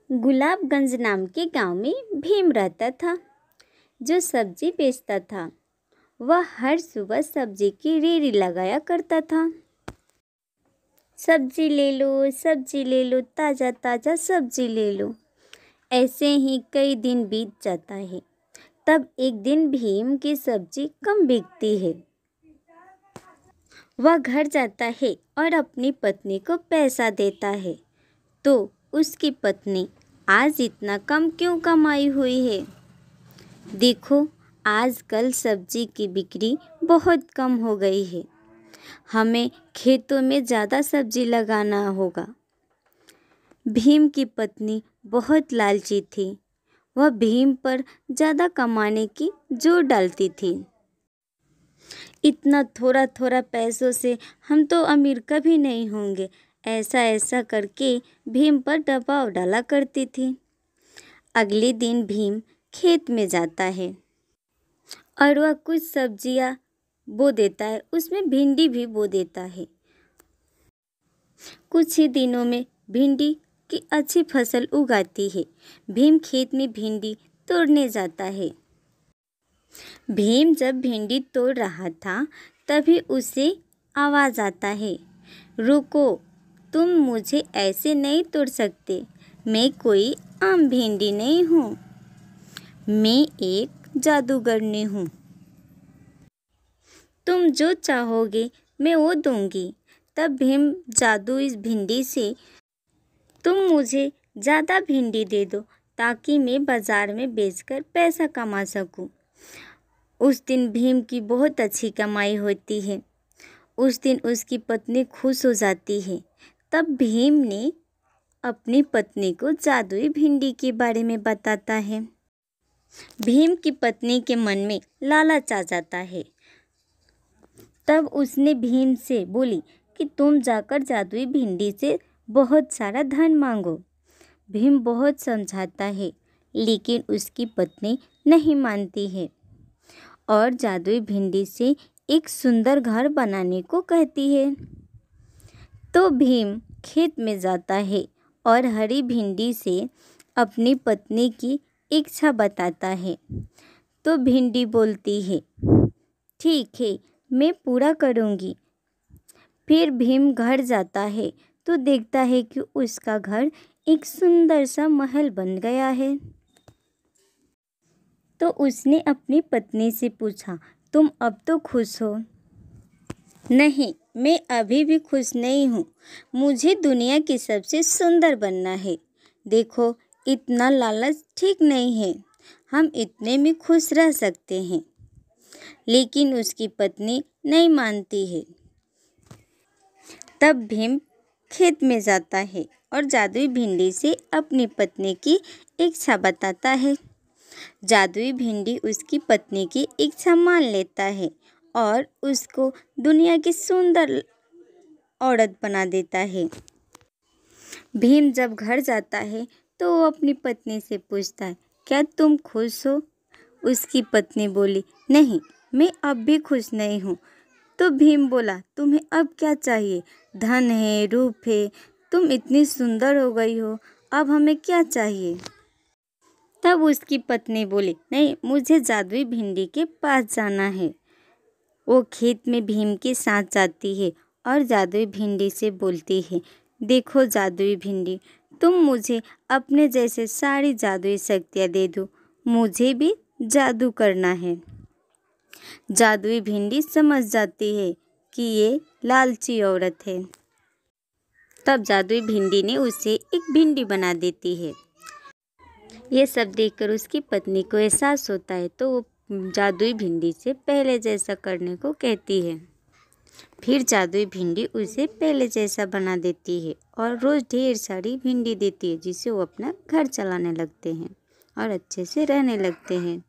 गुलाबगंज नाम के गांव में भीम रहता था, जो सब्जी बेचता था। वह हर सुबह सब्जी की रेहड़ी लगाया करता था। सब्जी ले लो, ताज़ा ताज़ा सब्जी ले लो। ऐसे ही कई दिन बीत जाता है। तब एक दिन भीम की सब्जी कम बिकती है। वह घर जाता है और अपनी पत्नी को पैसा देता है। तो उसकी पत्नी, आज इतना कम क्यों कमाई हुई है? देखो, आजकल सब्जी की बिक्री बहुत कम हो गई है। हमें खेतों में ज़्यादा सब्जी लगाना होगा। भीम की पत्नी बहुत लालची थी। वह भीम पर ज़्यादा कमाने की जोर डालती थी। इतना थोड़ा थोड़ा पैसों से हम तो अमीर कभी नहीं होंगे, ऐसा करके भीम पर दबाव डाला करती थी। अगले दिन भीम खेत में जाता है और वह कुछ सब्जियां बो देता है, उसमें भिंडी भी बो देता है। कुछ ही दिनों में भिंडी की अच्छी फसल उगाती है। भीम खेत में भिंडी तोड़ने जाता है। भीम जब भिंडी तोड़ रहा था, तभी उसे आवाज़ आता है, रुको, तुम मुझे ऐसे नहीं तोड़ सकते। मैं कोई आम भिंडी नहीं हूँ, मैं एक जादूगरनी हूँ। तुम जो चाहोगे मैं वो दूंगी। तब भीम जादू इस भिंडी से, तुम मुझे ज़्यादा भिंडी दे दो ताकि मैं बाज़ार में बेचकर पैसा कमा सकूं। उस दिन भीम की बहुत अच्छी कमाई होती है। उस दिन उसकी पत्नी खुश हो जाती है। तब भीम ने अपनी पत्नी को जादुई भिंडी के बारे में बताता है। भीम की पत्नी के मन में लालच आ जाता है। तब उसने भीम से बोली कि तुम जाकर जादुई भिंडी से बहुत सारा धन मांगो। भीम बहुत समझाता है, लेकिन उसकी पत्नी नहीं मानती है और जादुई भिंडी से एक सुंदर घर बनाने को कहती है। तो भीम खेत में जाता है और हरी भिंडी से अपनी पत्नी की इच्छा बताता है। तो भिंडी बोलती है, ठीक है, मैं पूरा करूँगी। फिर भीम घर जाता है तो देखता है कि उसका घर एक सुंदर सा महल बन गया है। तो उसने अपनी पत्नी से पूछा, तुम अब तो खुश हो? नहीं, मैं अभी भी खुश नहीं हूँ। मुझे दुनिया की सबसे सुंदर बनना है। देखो, इतना लालच ठीक नहीं है। हम इतने में खुश रह सकते हैं। लेकिन उसकी पत्नी नहीं मानती है। तब भीम खेत में जाता है और जादुई भिंडी से अपनी पत्नी की इच्छा बताता है। जादुई भिंडी उसकी पत्नी की इच्छा मान लेता है और उसको दुनिया की सुंदर औरत बना देता है। भीम जब घर जाता है तो वो अपनी पत्नी से पूछता है, क्या तुम खुश हो? उसकी पत्नी बोली, नहीं, मैं अब भी खुश नहीं हूँ। तो भीम बोला, तुम्हें अब क्या चाहिए? धन है, रूप है, तुम इतनी सुंदर हो गई हो, अब हमें क्या चाहिए? तब उसकी पत्नी बोली, नहीं, मुझे जादुई भिंडी के पास जाना है। वो खेत में भीम के साथ जाती है और जादुई भिंडी से बोलती है, देखो जादुई भिंडी, तुम मुझे अपने जैसे सारी जादुई शक्तियाँ दे दो, मुझे भी जादू करना है। जादुई भिंडी समझ जाती है कि ये लालची औरत है। तब जादुई भिंडी ने उसे एक भिंडी बना देती है। ये सब देखकर उसकी पत्नी को एहसास होता है, तो वो जादुई भिंडी से पहले जैसा करने को कहती है। फिर जादुई भिंडी उसे पहले जैसा बना देती है और रोज़ ढेर सारी भिंडी देती है, जिससे वो अपना घर चलाने लगते हैं और अच्छे से रहने लगते हैं।